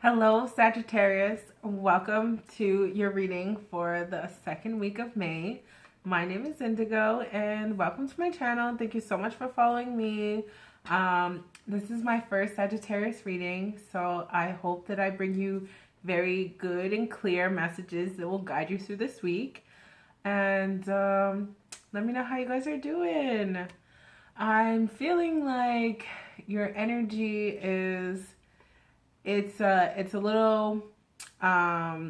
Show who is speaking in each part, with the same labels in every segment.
Speaker 1: Hello, Sagittarius. Welcome to your reading for the second week of May. My name is Indigo, and welcome to my channel. Thank you so much for following me. This is my first Sagittarius reading, so I hope that I bring you very good and clear messages that will guide you through this week. And let me know how you guys are doing. I'm feeling like your energy is it's a little up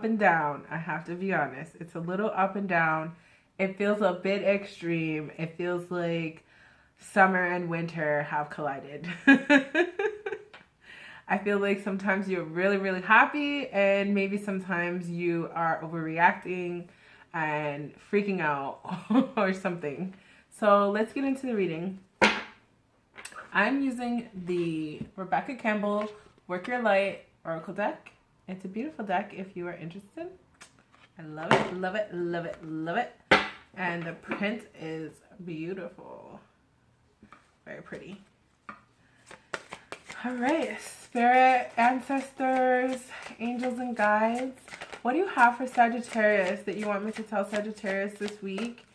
Speaker 1: and down. I have to be honest. It's a little up and down. It feels a bit extreme. It feels like summer and winter have collided. I feel like sometimes you're really, really happy, and maybe sometimes you are overreacting and freaking out or something. So let's get into the reading. I'm using the Rebecca Campbell Work Your Light Oracle deck. It's a beautiful deck if you are interested. I love it, love it, love it, love it. And the print is beautiful. Very pretty. All right, Spirit, Ancestors, Angels, and Guides. What do you have for Sagittarius that you want me to tell Sagittarius this week?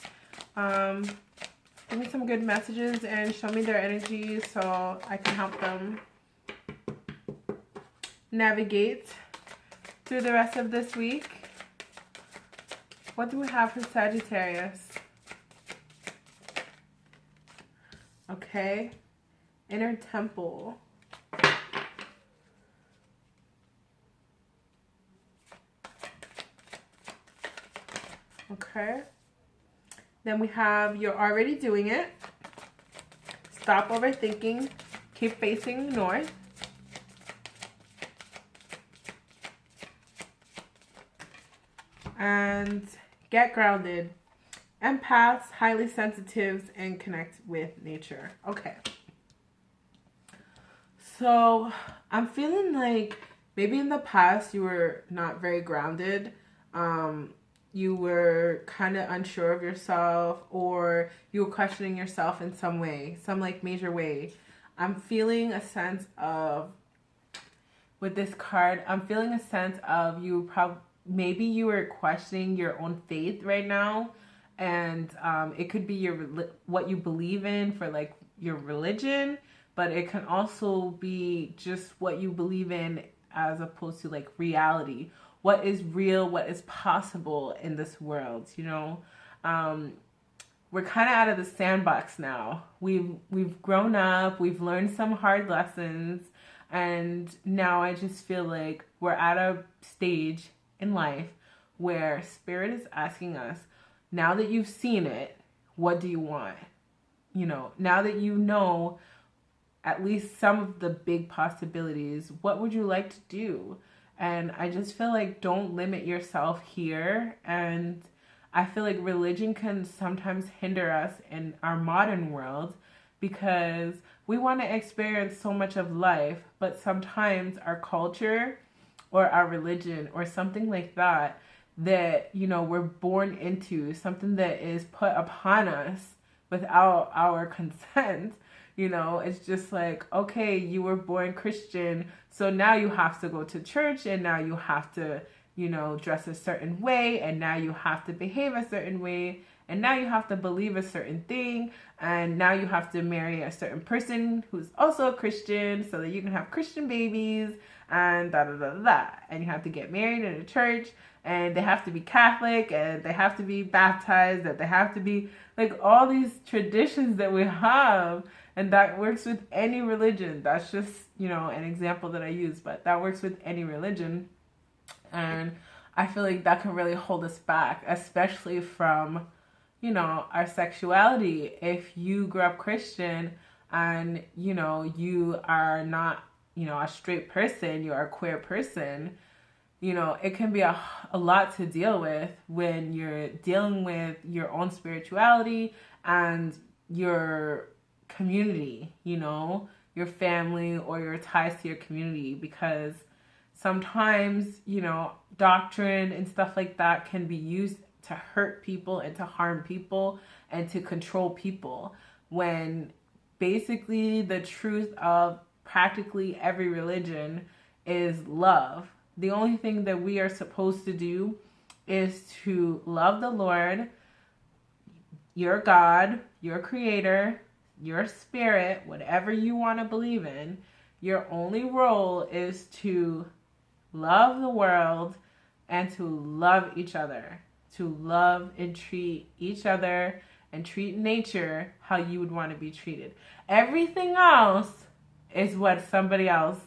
Speaker 1: Give me some good messages and show me their energy so I can help them navigate through the rest of this week. What do we have for Sagittarius? Okay. Inner Temple. Okay. Then we have You're Already Doing It. Stop overthinking. Keep facing north. And Get Grounded. Empaths, highly sensitives, and connect with nature. Okay. So I'm feeling like maybe in the past you were not very grounded. You were kind of unsure of yourself, or you were questioning yourself in some way, some like major way. I'm feeling a sense of, with this card, I'm feeling a sense of maybe you were questioning your own faith right now, and it could be what you believe in for like your religion, but it can also be just what you believe in as opposed to like reality. What is real, what is possible in this world, you know? We're kind of out of the sandbox now. We've grown up, we've learned some hard lessons, and now I just feel like we're at a stage in life where Spirit is asking us, now that you've seen it, what do you want? You know, now that you know at least some of the big possibilities, what would you like to do? And I just feel like don't limit yourself here. And I feel like religion can sometimes hinder us in our modern world because we want to experience so much of life, but sometimes our culture or our religion or something like that, you know, we're born into, something that is put upon us without our consent. You know, it's just like, okay, you were born Christian, so now you have to go to church, and now you have to, you know, dress a certain way, and now you have to behave a certain way, and now you have to believe a certain thing, and now you have to marry a certain person who's also a Christian so that you can have Christian babies, and da da da da. And you have to get married in a church, and they have to be Catholic, and they have to be baptized, that they have to be like all these traditions that we have. And that works with any religion. That's just, you know, an example that I use, but that works with any religion. And I feel like that can really hold us back, especially from, you know, our sexuality. If you grew up Christian and, you know, you are not, you know, a straight person, you're a queer person, you know, it can be a lot to deal with when you're dealing with your own spirituality and your community, you know, your family or your ties to your community, because sometimes, you know, doctrine and stuff like that can be used to hurt people and to harm people and to control people, when basically the truth of practically every religion is love. The only thing that we are supposed to do is to love the Lord, your God, your creator, your spirit, whatever you want to believe in. Your only role is to love the world and to love each other, to love and treat each other and treat nature how you would want to be treated. Everything else is what somebody else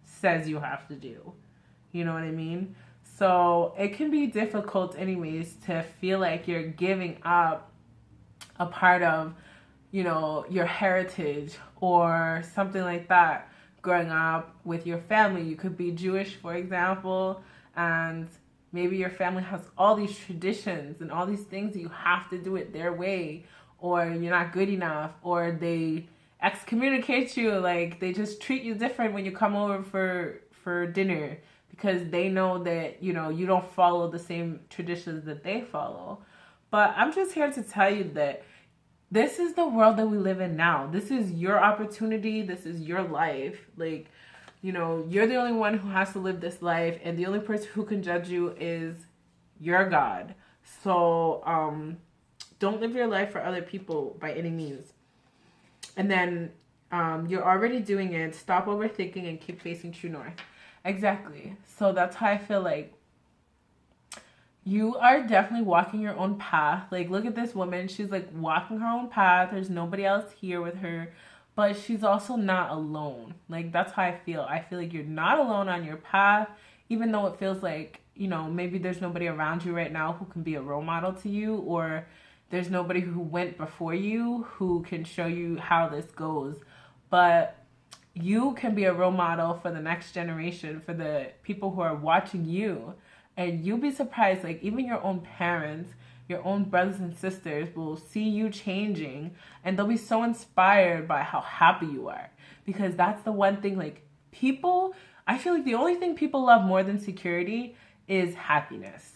Speaker 1: says you have to do. You know what I mean? So it can be difficult anyways to feel like you're giving up a part of, you know, your heritage or something like that. Growing up with your family, you could be Jewish, for example, and maybe your family has all these traditions and all these things that you have to do it their way, or you're not good enough, or they excommunicate you, like they just treat you different when you come over for dinner because they know that, you know, you don't follow the same traditions that they follow. But I'm just here to tell you that this is the world that we live in now. This is your opportunity. This is your life. Like, you know, you're the only one who has to live this life, and the only person who can judge you is your God. So don't live your life for other people by any means. And then you're already doing it. Stop overthinking and keep facing true north. Exactly. So that's how I feel like you are definitely walking your own path. Like, look at this woman. She's like walking her own path. There's nobody else here with her. But she's also not alone. Like, that's how I feel. I feel like you're not alone on your path, even though it feels like, you know, maybe there's nobody around you right now who can be a role model to you, or there's nobody who went before you who can show you how this goes. But you can be a role model for the next generation, for the people who are watching you. And you'll be surprised, like even your own parents, your own brothers and sisters will see you changing, and they'll be so inspired by how happy you are. Because that's the one thing, like people, I feel like the only thing people love more than security is happiness.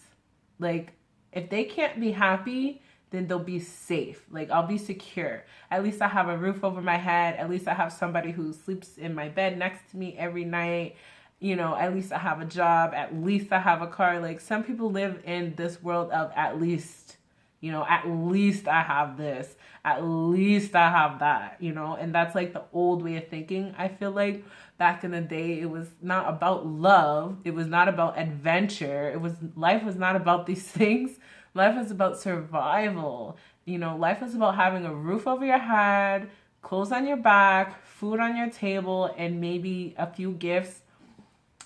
Speaker 1: Like if they can't be happy, then they'll be safe. Like I'll be secure. At least I have a roof over my head. At least I have somebody who sleeps in my bed next to me every night. You know, at least I have a job, at least I have a car. Like some people live in this world of at least, you know, at least I have this, at least I have that, you know, and that's like the old way of thinking. I feel like back in the day, it was not about love. It was not about adventure. Life was not about these things. Life was about survival. You know, life was about having a roof over your head, clothes on your back, food on your table, and maybe a few gifts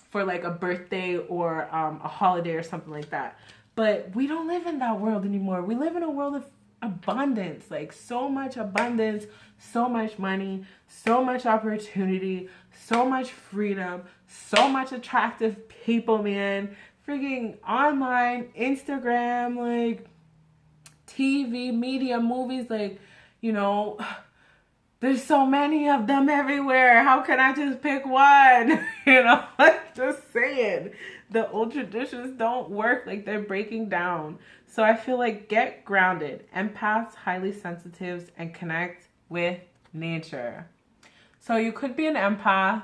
Speaker 1: for like a birthday or a holiday or something like that. But we don't live in that world anymore. We live in a world of abundance, like so much abundance, so much money, so much opportunity, so much freedom, so much attractive people, man. Freaking online, Instagram, like TV, media, movies, like, you know, there's so many of them everywhere. How can I just pick one? You know, like just saying. The old traditions don't work. Like they're breaking down. So I feel like get grounded. Empaths, highly sensitives, and connect with nature. So you could be an empath,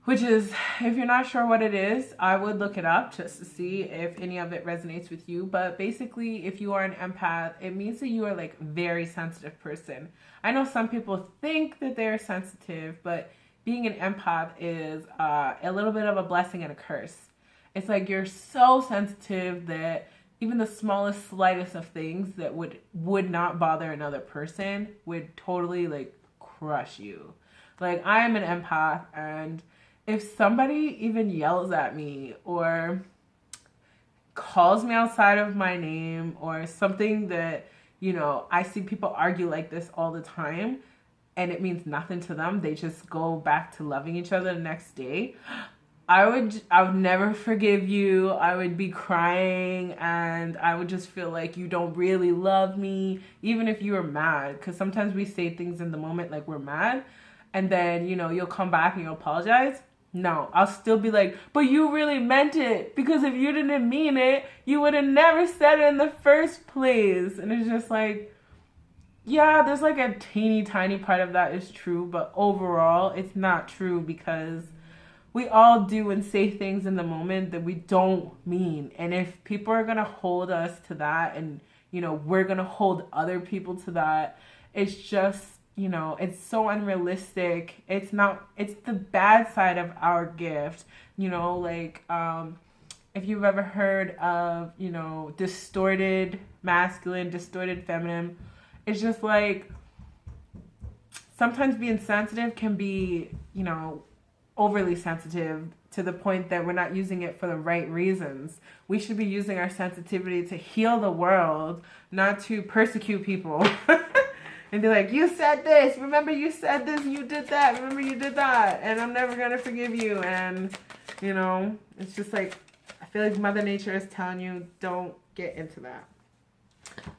Speaker 1: which is, if you're not sure what it is, I would look it up just to see if any of it resonates with you. But basically, if you are an empath, it means that you are like a very sensitive person. I know some people think that they're sensitive, but being an empath is a little bit of a blessing and a curse. It's like you're so sensitive that even the smallest, slightest of things that would not bother another person would totally like crush you. Like I am an empath, and if somebody even yells at me or calls me outside of my name or something that, you know, I see people argue like this all the time and it means nothing to them, they just go back to loving each other the next day, I would never forgive you. I would be crying and I would just feel like you don't really love me, even if you were mad. Because sometimes we say things in the moment like we're mad, and then, you know, you'll come back and you'll apologize. No, I'll still be like, but you really meant it. Because if you didn't mean it, you would have never said it in the first place. And it's just like, Yeah, there's like a teeny tiny part of that is true, but overall, it's not true because we all do and say things in the moment that we don't mean. And if people are going to hold us to that and, we're going to hold other people to that, it's just, it's so unrealistic. It's the bad side of our gift, if you've ever heard of, distorted masculine, distorted feminine, it's just like sometimes being sensitive can be, overly sensitive to the point that we're not using it for the right reasons. We should be using our sensitivity to heal the world, not to persecute people. And be like, you said this, remember you said this, you did that, remember you did that, and I'm never gonna forgive you. And, it's just like, I feel like Mother Nature is telling you, don't get into that.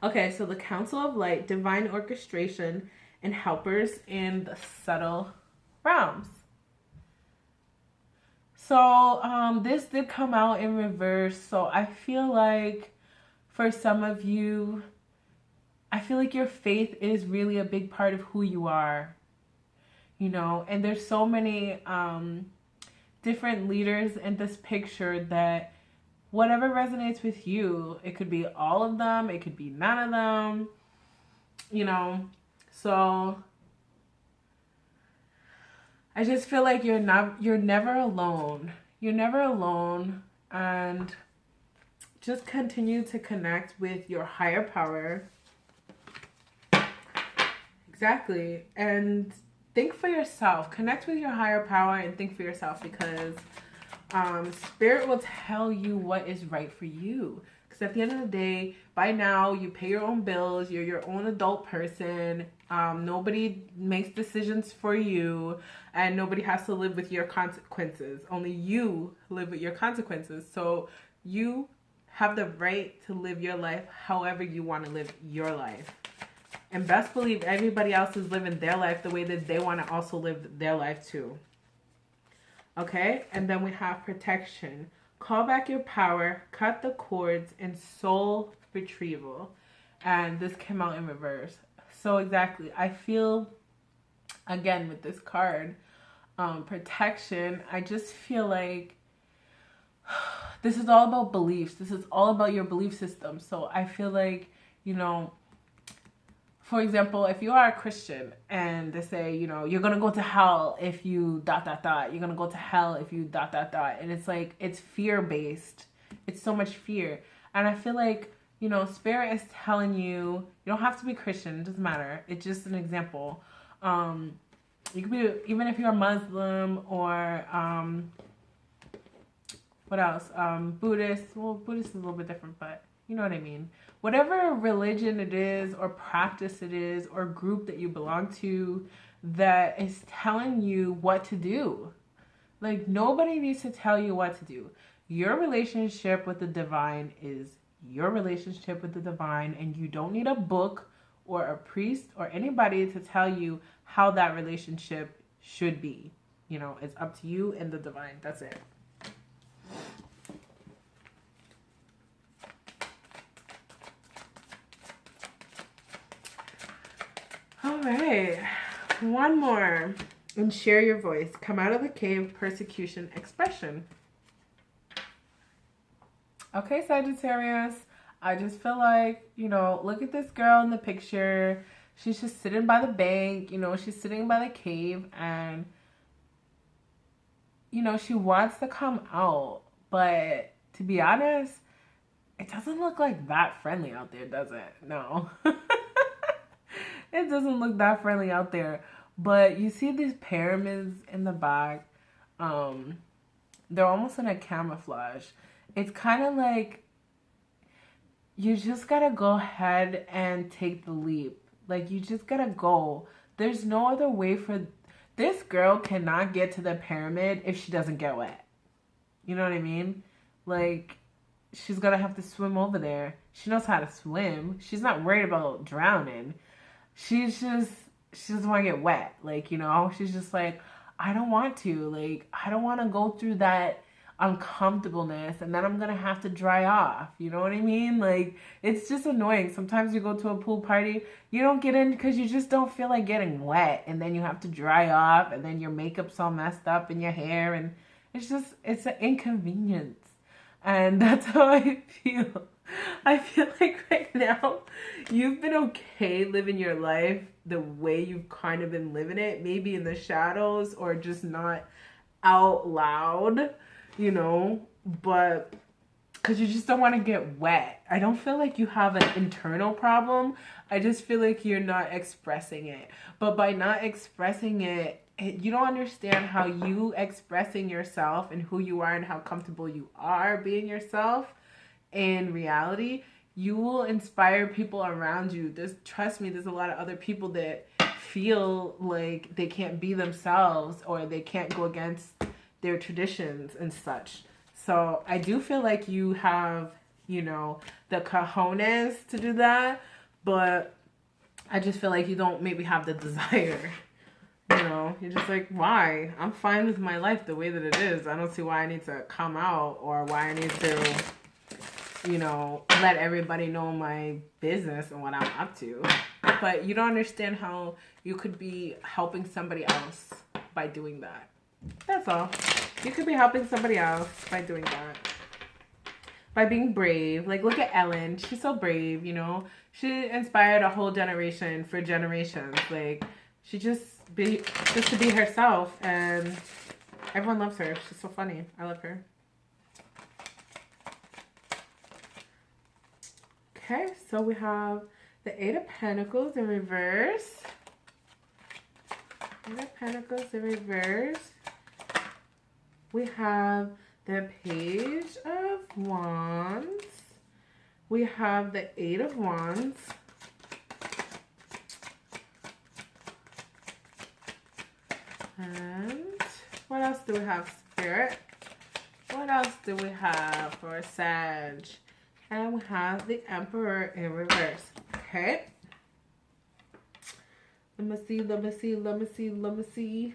Speaker 1: Okay, so the Council of Light, divine orchestration, and helpers in the subtle realms. So this did come out in reverse. So I feel like for some of you, I feel like your faith is really a big part of who you are. And there's so many different leaders in this picture that whatever resonates with you, it could be all of them, it could be none of them, So I just feel like you're never alone. You're never alone, and just continue to connect with your higher power. Exactly. And think for yourself. Connect with your higher power and think for yourself, because Spirit will tell you what is right for you. Because at the end of the day, by now, you pay your own bills. You're your own adult person. Nobody makes decisions for you. And nobody has to live with your consequences. Only you live with your consequences. So you have the right to live your life however you want to live your life. And best believe everybody else is living their life the way that they want to also live their life too. Okay? And then we have protection. Call back your power, cut the cords, and soul retrieval. And this came out in reverse. So exactly, I feel, again, with this card, protection, I just feel like this is all about beliefs. This is all about your belief system. So I feel like, for example, if you are a Christian and they say, you're going to go to hell if you ... You're going to go to hell if you ... And it's like, it's fear-based. It's so much fear. And I feel like, Spirit is telling you, you don't have to be Christian. It doesn't matter. It's just an example. You could be, even if you're a Muslim or, what else? Buddhist. Well, Buddhist is a little bit different, but you know what I mean. Whatever religion it is or practice it is or group that you belong to that is telling you what to do. Like, nobody needs to tell you what to do. Your relationship with the divine is your relationship with the divine, and you don't need a book or a priest or anybody to tell you how that relationship should be. It's up to you and the divine. That's it. All right, one more. And share your voice. Come out of the cave, persecution, expression. Okay, Sagittarius, I just feel like, look at this girl in the picture. She's just sitting by the bank, she's sitting by the cave, and, she wants to come out. But to be honest, it doesn't look like that friendly out there, does it? No. It doesn't look that friendly out there. But you see these pyramids in the back. They're almost in a camouflage. It's kind of like you just gotta go ahead and take the leap. Like, you just gotta go. There's no other way for... This girl cannot get to the pyramid if she doesn't get wet. You know what I mean? Like, she's gonna have to swim over there. She knows how to swim. She's not worried about drowning. She doesn't want to get wet. Like, she's just like, I don't want to. Like, I don't want to go through that uncomfortableness, and then I'm gonna have to dry off. You know what I mean? Like, it's just annoying. Sometimes you go to a pool party, you don't get in because you just don't feel like getting wet, and then you have to dry off, and then your makeup's all messed up in your hair, and it's an inconvenience. And that's how I feel. I feel like right now you've been okay living your life the way you've kind of been living it, maybe in the shadows or just not out loud, you know, but because you just don't want to get wet. I don't feel like you have an internal problem. I just feel like you're not expressing it. But by not expressing it, you don't understand how you expressing yourself and who you are and how comfortable you are being yourself in reality, you will inspire people around you. Trust me, there's a lot of other people that feel like they can't be themselves or they can't go against their traditions and such. So I do feel like you have, you know, the cojones to do that, but I just feel like you don't maybe have the desire. You know, you're just like, why? I'm fine with my life the way that it is. I don't see why I need to come out or why I need to, you know, let everybody know my business and what I'm up to. But you don't understand how you could be helping somebody else by doing that. That's all. You could be helping somebody else by doing that. By being brave. Like, look at Ellen. She's so brave, you know. She inspired a whole generation for generations. Like, she just to be herself, and everyone loves her. She's so funny. I love her. Okay, so we have the Eight of Pentacles in reverse. Eight of Pentacles in reverse. We have the Page of Wands. We have the Eight of Wands. And what else do we have, Spirit? What else do we have for Sag? And we have the Emperor in reverse. Okay. Let me see, let me see, let me see, let me see.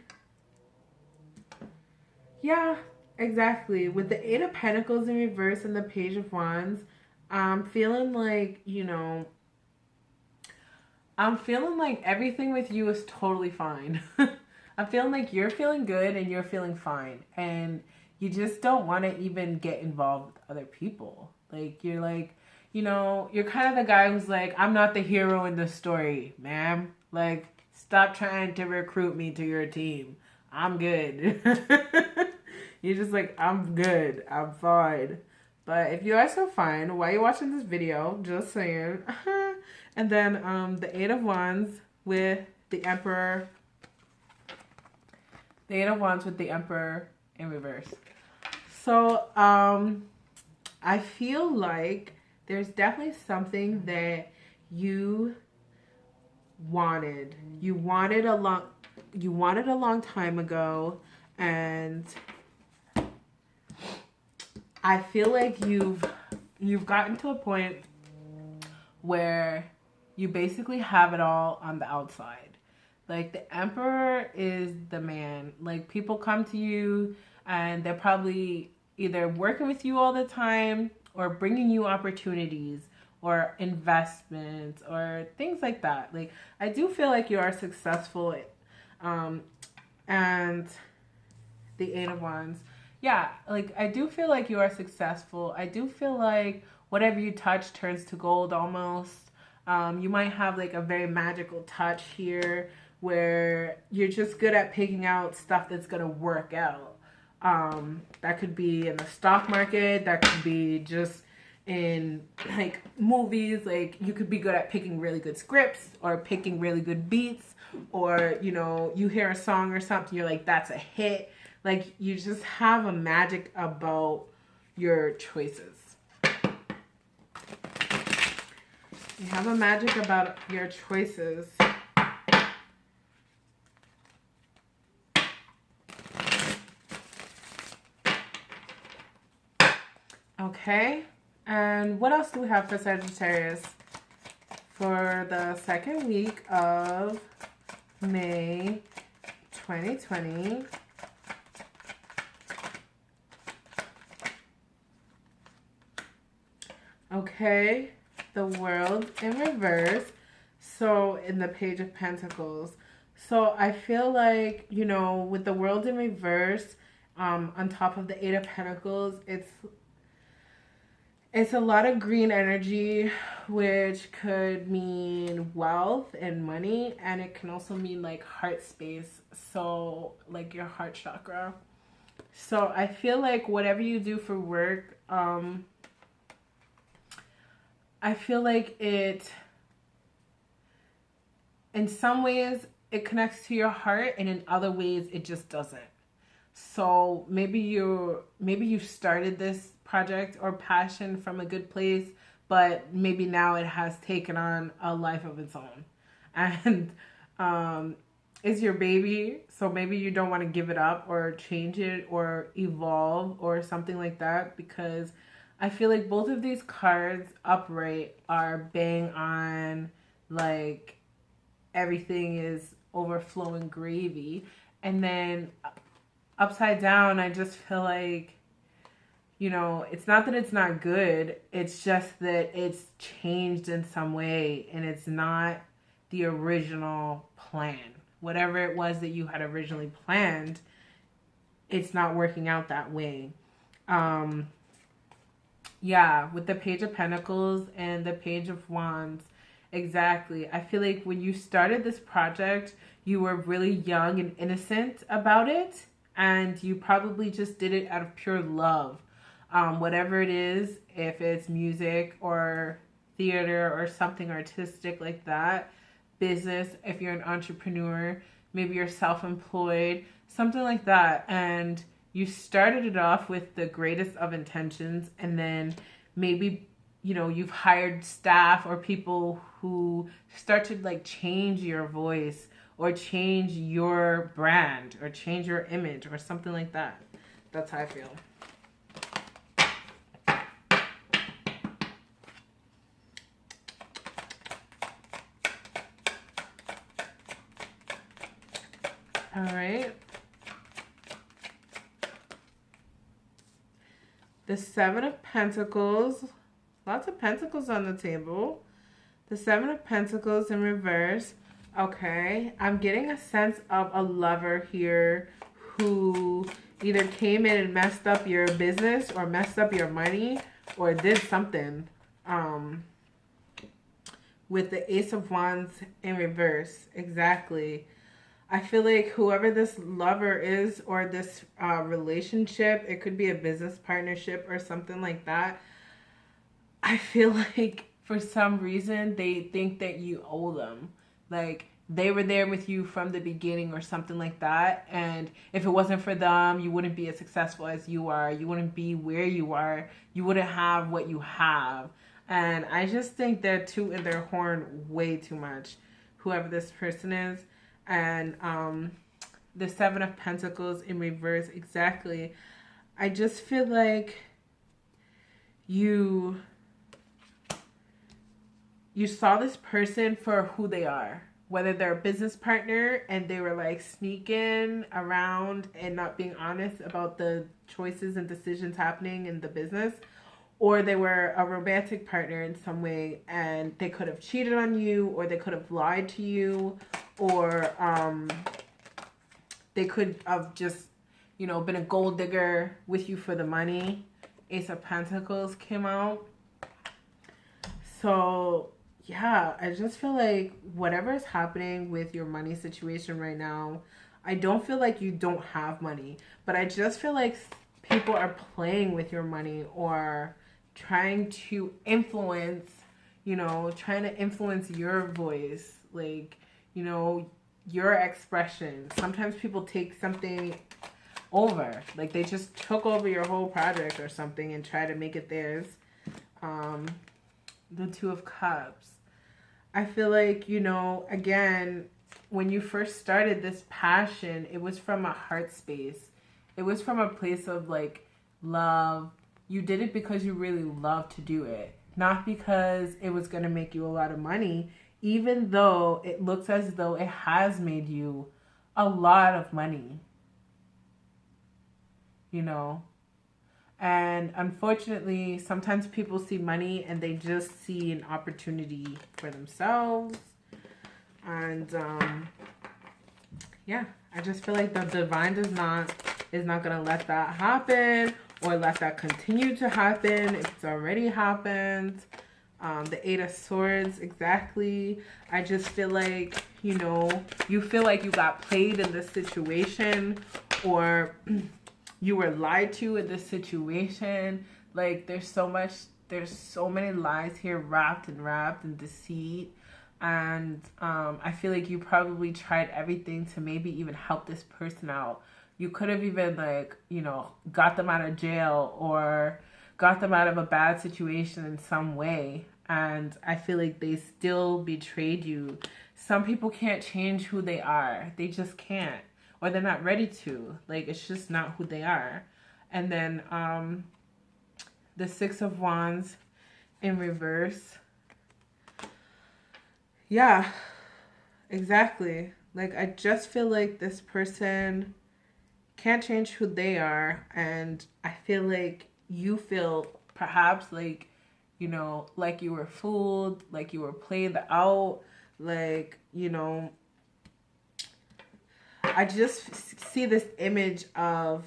Speaker 1: Yeah, exactly. With the Eight of Pentacles in reverse and the Page of Wands, I'm feeling like, you know, I'm feeling like everything with you is totally fine. I'm feeling like you're feeling good and you're feeling fine. And you just don't want to even get involved with other people. Like, you're like, you know, you're kind of the guy who's like, I'm not the hero in the story, ma'am. Like, stop trying to recruit me to your team. I'm good. You're just like, I'm good. I'm fine. But if you are so fine, why are you watching this video? Just saying. And then the Eight of Wands with the Emperor. The Eight of Wands with the Emperor in reverse. So, I feel like there's definitely something that you wanted. You wanted a long time ago, and I feel like you've gotten to a point where you basically have it all on the outside. Like, the Emperor is the man. Like, people come to you and they're probably either working with you all the time or bringing you opportunities or investments or things like that. Like, I do feel like you are successful. And the Eight of Wands. Yeah, like, I do feel like you are successful. I do feel like whatever you touch turns to gold almost. You might have like a very magical touch here where you're just good at picking out stuff that's going to work out. That could be in the stock market. That could be just in like movies. Like, you could be good at picking really good scripts or picking really good beats, or, you know, you hear a song or something, you're like, that's a hit. Like, you just have a magic about your choices. You have a magic about your choices. Okay, and what else do we have for Sagittarius for the second week of May 2020? Okay, the World in reverse. So in the Page of Pentacles. So I feel like, you know, with the World in reverse, on top of the Eight of Pentacles, it's a lot of green energy, which could mean wealth and money, and it can also mean like heart space. So like your heart chakra. So I feel like whatever you do for work, I feel like in some ways it connects to your heart, and in other ways it just doesn't. So maybe you started this project or passion from a good place, but maybe now it has taken on a life of its own, and it's your baby. So maybe you don't want to give it up or change it or evolve or something like that, because I feel like both of these cards upright are bang on, like everything is overflowing gravy. And then upside down, I just feel like, you know, it's not that it's not good, it's just that it's changed in some way and it's not the original plan. Whatever it was that you had originally planned, it's not working out that way. Yeah, with the Page of Pentacles and the Page of Wands. Exactly. I feel like when you started this project, you were really young and innocent about it, and you probably just did it out of pure love. Whatever it is, if it's music or theater or something artistic like that, business, if you're an entrepreneur, maybe you're self-employed, something like that. And you started it off with the greatest of intentions, and then maybe, you know, you've hired staff or people who start to like change your voice or change your brand or change your image or something like that. That's how I feel. All right. The Seven of Pentacles. Lots of pentacles on the table. The Seven of Pentacles in reverse. Okay. I'm getting a sense of a lover here who either came in and messed up your business or messed up your money or did something. With the Ace of Wands in reverse. Exactly. I feel like whoever this lover is or this relationship, it could be a business partnership or something like that. I feel like for some reason they think that you owe them. Like they were there with you from the beginning or something like that. And if it wasn't for them, you wouldn't be as successful as you are. You wouldn't be where you are. You wouldn't have what you have. And I just think they're tooting their horn way too much, whoever this person is. And the Seven of Pentacles in reverse, exactly. I just feel like you saw this person for who they are. Whether they're a business partner and they were like sneaking around and not being honest about the choices and decisions happening in the business, or they were a romantic partner in some way and they could have cheated on you, or they could have lied to you, or they could have just, you know, been a gold digger with you for the money. Ace of Pentacles came out. So yeah, I just feel like whatever is happening with your money situation right now, I don't feel like you don't have money, but I just feel like people are playing with your money or trying to influence, you know, trying to influence your voice, like, you know, your expression. Sometimes people take something over, like they just took over your whole project or something and try to make it theirs. The Two of Cups. I feel like, you know, again, when you first started this passion, it was from a heart space. It was from a place of like love. You did it because you really love to do it, not because it was going to make you a lot of money, even though it looks as though it has made you a lot of money, you know. And unfortunately, sometimes people see money and they just see an opportunity for themselves. And yeah, I just feel like the divine is not gonna let that happen or let that continue to happen if it's already happened. The Eight of Swords, exactly. I just feel like, you know, you feel like you got played in this situation, or you were lied to in this situation. Like, there's so many lies here wrapped in deceit. And I feel like you probably tried everything to maybe even help this person out. You could have even, like, you know, got them out of jail or got them out of a bad situation in some way. And I feel like they still betrayed you. Some people can't change who they are. They just can't. Or they're not ready to. Like, it's just not who they are. And then the Six of Wands in reverse. Yeah, exactly. Like, I just feel like this person can't change who they are. And I feel like you feel perhaps like, you know, like you were fooled, like you were played out, like, you know, I just see this image of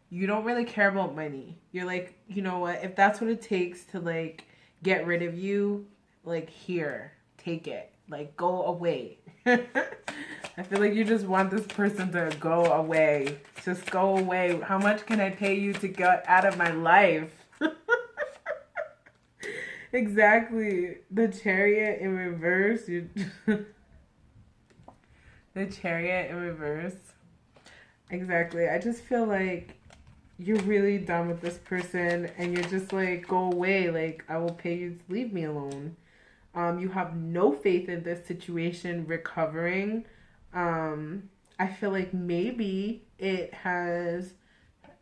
Speaker 1: you don't really care about money. You're like, you know what, if that's what it takes to, like, get rid of you, like, here, take it. Like, go away. I feel like you just want this person to go away. Just go away. How much can I pay you to get out of my life? Exactly. The Chariot in reverse. The Chariot in reverse. Exactly. I just feel like you're really done with this person and you're just like, go away. Like, I will pay you to leave me alone. You have no faith in this situation recovering. I feel like maybe it has,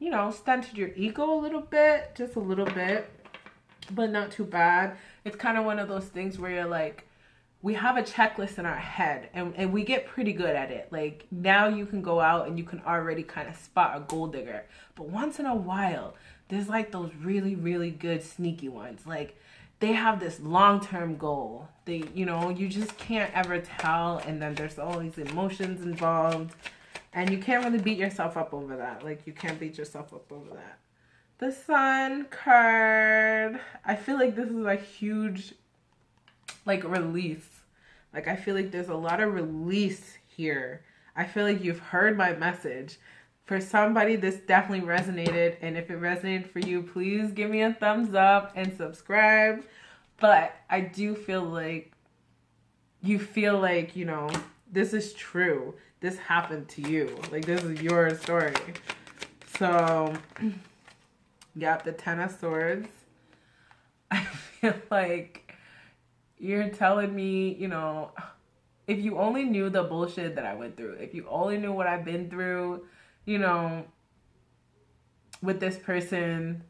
Speaker 1: you know, stunted your ego a little bit, just a little bit, but not too bad. It's kind of one of those things where you're like, we have a checklist in our head and we get pretty good at it. Like, now you can go out and you can already kind of spot a gold digger. But once in a while, there's like those really, really good sneaky ones. Like, they have this long-term goal. They, you know, you just can't ever tell. And then there's all these emotions involved. And you can't really beat yourself up over that. Like, you can't beat yourself up over that. The Sun card. I feel like this is a huge, like, release. Like, I feel like there's a lot of release here. I feel like you've heard my message. For somebody, this definitely resonated. And if it resonated for you, please give me a thumbs up and subscribe. But I do feel like you feel like, you know, this is true. This happened to you. Like, this is your story. So, yeah, the Ten of Swords. I feel like you're telling me, you know, if you only knew the bullshit that I went through, if you only knew what I've been through, you know, with this person,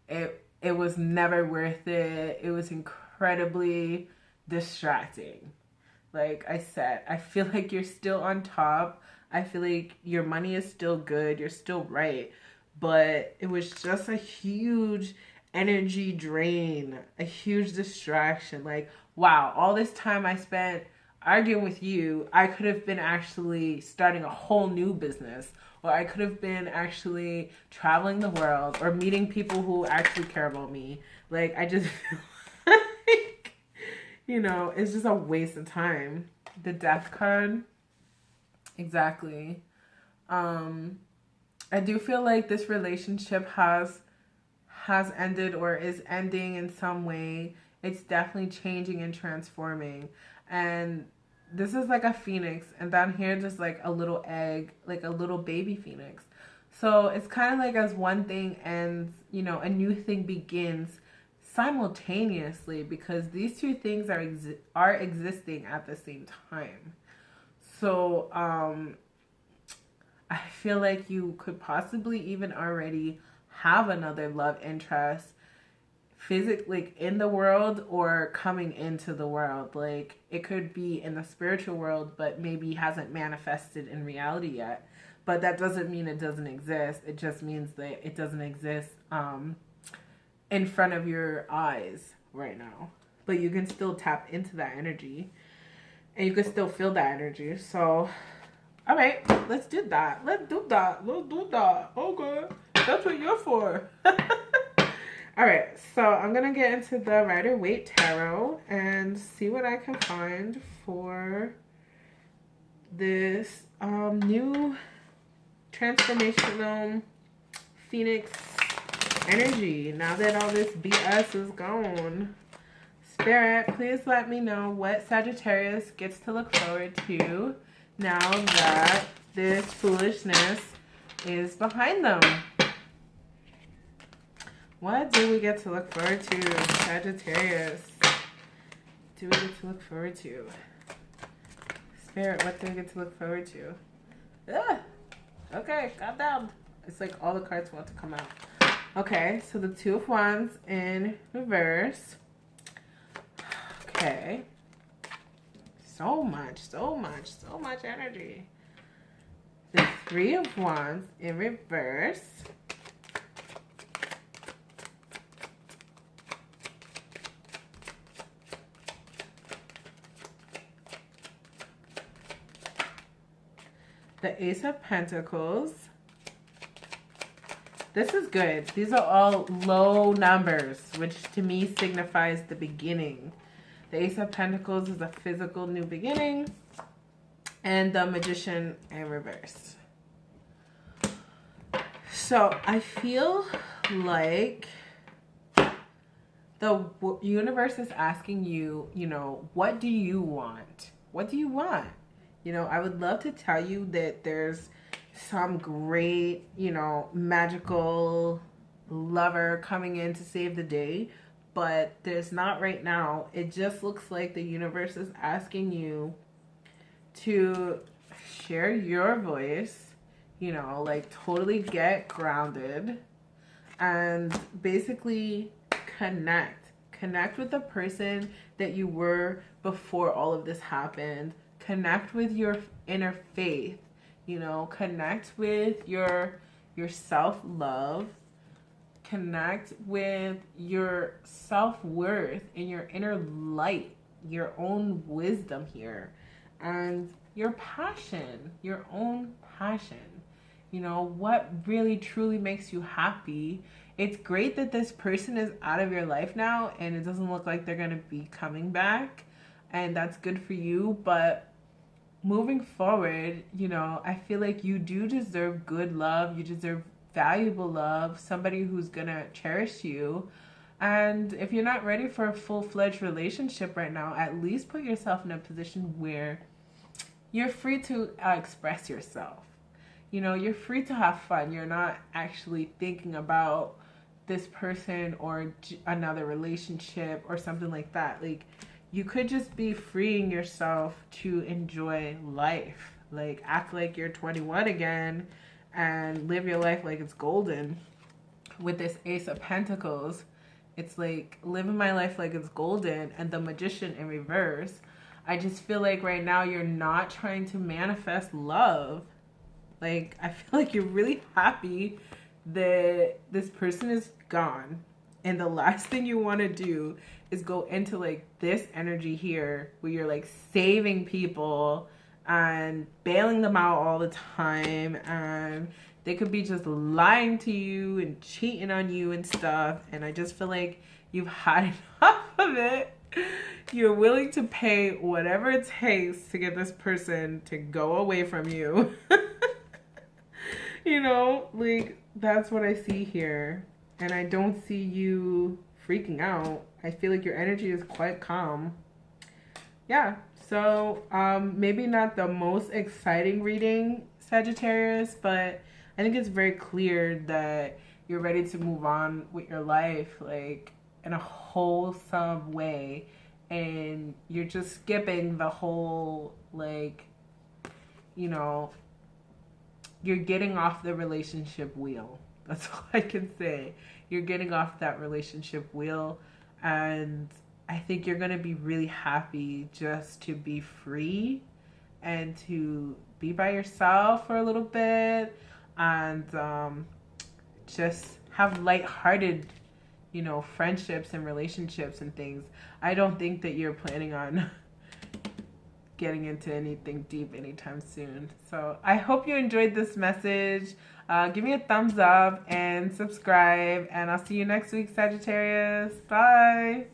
Speaker 1: it was never worth it. It was incredibly distracting. Like I said, I feel like you're still on top. I feel like your money is still good. You're still right. But it was just a huge energy drain, a huge distraction. Like, wow, all this time I spent arguing with you, I could have been actually starting a whole new business, or I could have been actually traveling the world or meeting people who actually care about me. Like, I just feel like, you know, it's just a waste of time. The Death card. Exactly. I do feel like this relationship has ended or is ending in some way. It's definitely changing and transforming. And this is like a phoenix, and down here just like a little egg, like a little baby phoenix. So it's kind of like as one thing ends, you know, a new thing begins simultaneously, because these two things are existing at the same time. So I feel like you could possibly even already have another love interest physically, like, in the world or coming into the world. Like, it could be in the spiritual world, but maybe hasn't manifested in reality yet. but that doesn't mean it doesn't exist. It just means that it doesn't exist in front of your eyes right now. But you can still tap into that energy, and you can still feel that energy. So, all right, let's do that. Let's do that. Let's do that. Okay, that's what you're for. All right, so I'm gonna get into the Rider-Waite Tarot and see what I can find for this new transformational Phoenix energy. Now that all this BS is gone, Spirit, please let me know what Sagittarius gets to look forward to now that this foolishness is behind them. What do we get to look forward to, Sagittarius? Do we get to look forward to? Spirit, what do we get to look forward to? Ugh. Okay, goddamn. It's like all the cards want to come out. Okay, so the Two of Wands in reverse. Okay. So much energy. The Three of Wands in reverse. The Ace of Pentacles. This is good. These are all low numbers, which to me signifies the beginning. The Ace of Pentacles is a physical new beginning. And the Magician in reverse. So I feel like the universe is asking you, you know, what do you want? What do you want? You know, I would love to tell you that there's some great, you know, magical lover coming in to save the day, but there's not right now. It just looks like the universe is asking you to share your voice, you know, like totally get grounded and basically connect with the person that you were before all of this happened. Connect with your inner faith, you know, connect with your self-love, connect with your self-worth and your inner light, your own wisdom here, and your passion, your own passion. You know, what really truly makes you happy. It's great that this person is out of your life now and it doesn't look like they're going to be coming back, and that's good for you, but moving forward, you know, I feel like you do deserve good love. You deserve valuable love, somebody who's gonna cherish you. And if you're not ready for a full-fledged relationship right now, at least put yourself in a position where you're free to express yourself. You know, you're free to have fun. You're not actually thinking about this person or another relationship or something like that. Like, you could just be freeing yourself to enjoy life. Like, act like you're 21 again and live your life like it's golden. With this Ace of Pentacles, it's like living my life like it's golden. And the Magician in reverse, I just feel like right now you're not trying to manifest love. Like, I feel like you're really happy that this person is gone. And the last thing you want to do is go into like this energy here where you're like saving people and bailing them out all the time, and they could be just lying to you and cheating on you and stuff. And I just feel like you've had enough of it. You're willing to pay whatever it takes to get this person to go away from you. You know, like, that's what I see here. And I don't see you freaking out. I feel like your energy is quite calm. Yeah, so maybe not the most exciting reading, Sagittarius, but I think it's very clear that you're ready to move on with your life, like, in a wholesome way. And you're just skipping the whole, like, you know, you're getting off the relationship wheel. That's all I can say. You're getting off that relationship wheel, and I think you're going to be really happy just to be free and to be by yourself for a little bit and just have lighthearted, you know, friendships and relationships and things. I don't think that you're planning on getting into anything deep anytime soon. So I hope you enjoyed this message. Give me a thumbs up and subscribe, and I'll see you next week, Sagittarius. Bye.